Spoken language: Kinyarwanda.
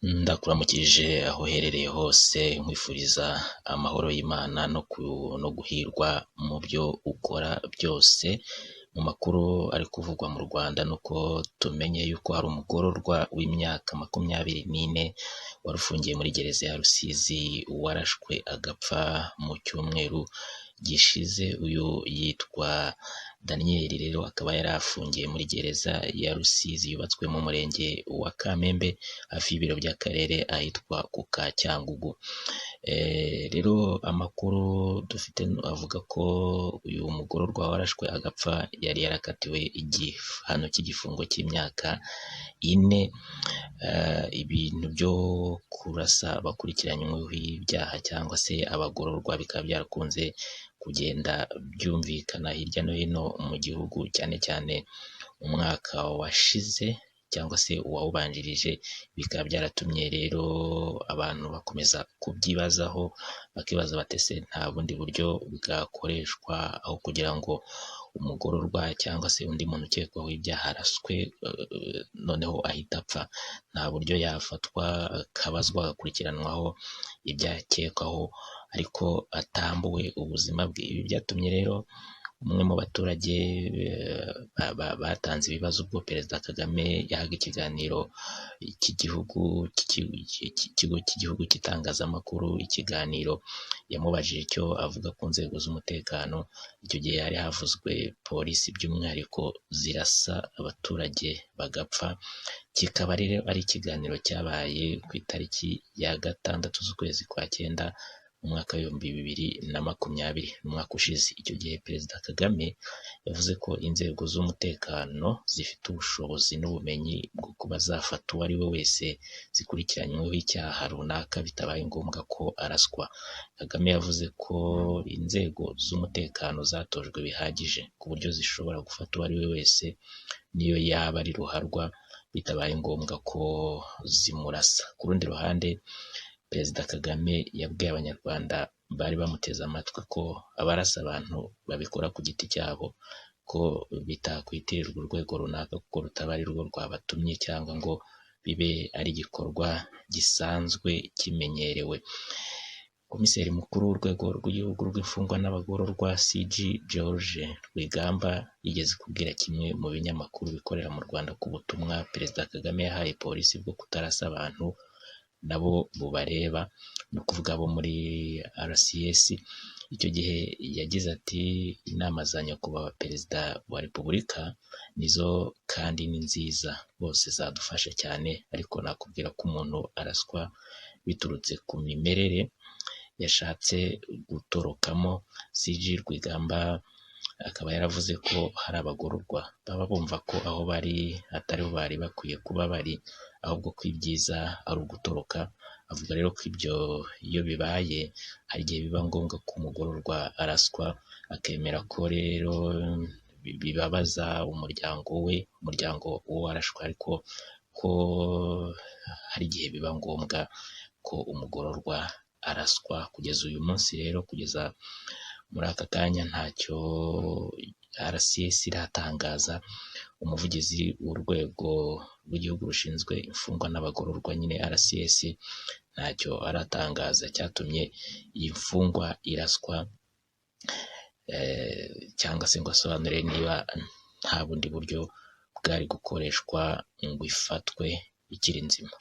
Ndakuramukije aho uherereye hose nkwifuriza amahoro y'Imana no guhirwa mu byo ukora byose. Mu makuru ari kuvugwa mu Rwanda nuko tumenye yuko hari umugororwa w'imyaka 24 wari ufungiye muri gereza ya Rusizi warashwe agapfa mu cyumweru gishize. Uyu yitwa Daniel, rero akaba yari afungiye muri gereza ya Rusizi yubatswe mu murenge wa Kamembe hafi y'ibiro by'akarere ahitwa ku Cyangugu. Rero amakuru dufite avuga ko uyu mugororwa warashwe agapfa yari yarakatiwe igihano cy'igifungo cy'imyaka 4. Ibintu byo kurasa abakurikiranyweho ibyaha cyangwa se abagororwa bikaba byarakunze kugenda byumvikana hirya no hino mu gihugu, cyane cyane umwaka washize cyangwa se uwawubanjirije. Bikaba byaratumye rero abantu bakomeza kubyibazaho, bakibaza batese nta bundi buryo bwakoreshwa aho kugira ngo umugororwa cyangwa se undi muntu ukekwaho ibyaha araswe noneho ahita apfa, nta buryo yafatwa akabazwa agakurikiranwaho ibyakekwaho ariko atambuwe ubuzima bwe. Ibi byatumye rero umwe mu baturage batanze ibibazo ubwo Perezida Kagame yahaga ikiganiro ikigo cy'igihugu cy'itangazamakuru, ikiganiro yamubajije icyo avuga ku nzego z'umutekano. Icyo gihe hari havuzwe polisi by'umwihariko zirasa abaturage bagapfa. Kikaba rero ari ikiganiro cyabaye ku itariki ya 6 z'ukwezi kwa 9 mu mwaka wa 2020, umwaka ushize. Icyo gihe Perezida Kagame yavuze ko inzego z'umutekano zifite ubushobozi n'ubumenyi bwo kuba zafata uwo ari we wese zikurikiranyweho icyaha runaka bitabaye ngombwa ko araswa. Kagame yavuze ko inzego z'umutekano zatojwe bihagije ku buryo zishobora gufata uwo ari we wese niyo yaba ari ruharwa bitabaye ngombwa ko zimurasa. Ku rundi ruhande, Perezida Kagame yabwiye abanyarwanda bari bamuteze amatwi ko abarasa abantu babikora ku giti cyabo, ko bitakwitirirwa urwego runaka kuko rutaba ari rwo rwabatumye cyangwa ngo bibe ari igikorwa gisanzwe kimenyerewe. Komiseri mukuru w'urwego rw'igihugu rw'imfungwa n'abagororwa CG George Rwigamba yigeze kubwira kimwe mu binyamakuru bikorera mu Rwanda ku butumwa Perezida Kagame yahaye polisi bwo kutarasa abantu nabo bubareba, ni ukuvuga abo muri RCS. Icyo gihe yagize ati inama za nyakubahwa Perezida wa Repubulika nizo kandi ni nziza, bose zadufasha cyane, ariko nakubwira ko umuntu araswa biturutse ku mimerere yashatse gutorokamo. CG Rwigamba akaba yaravuze ko hari abagororwa baba bumva ko aho bari atari ho bari bakwiye kuba bari, ahubwo ko ibyiza ari ugutoroka. Avuga rero ko ibyo iyo bibaye hari igihe biba ngombwa ko umugororwa araswa, akemera ko rero bibabaza umuryango uwo arashwe, ariko ko hari igihe biba ngombwa ko umugororwa araswa. Kugeza uyu munsi rero, kugeza muri aka kanya, ntacyo RCS iratangaza. Umuvugizi w'urwego rw'igihugu rushinzwe imfungwa n'abagororwa nyine RCS ntacyo aratangaza cyatumye iyi mfungwa iraswa, cyangwa se ngo asobanure niba nta bundi buryo bwari gukoreshwa ngo ifatwe ikiri nzima.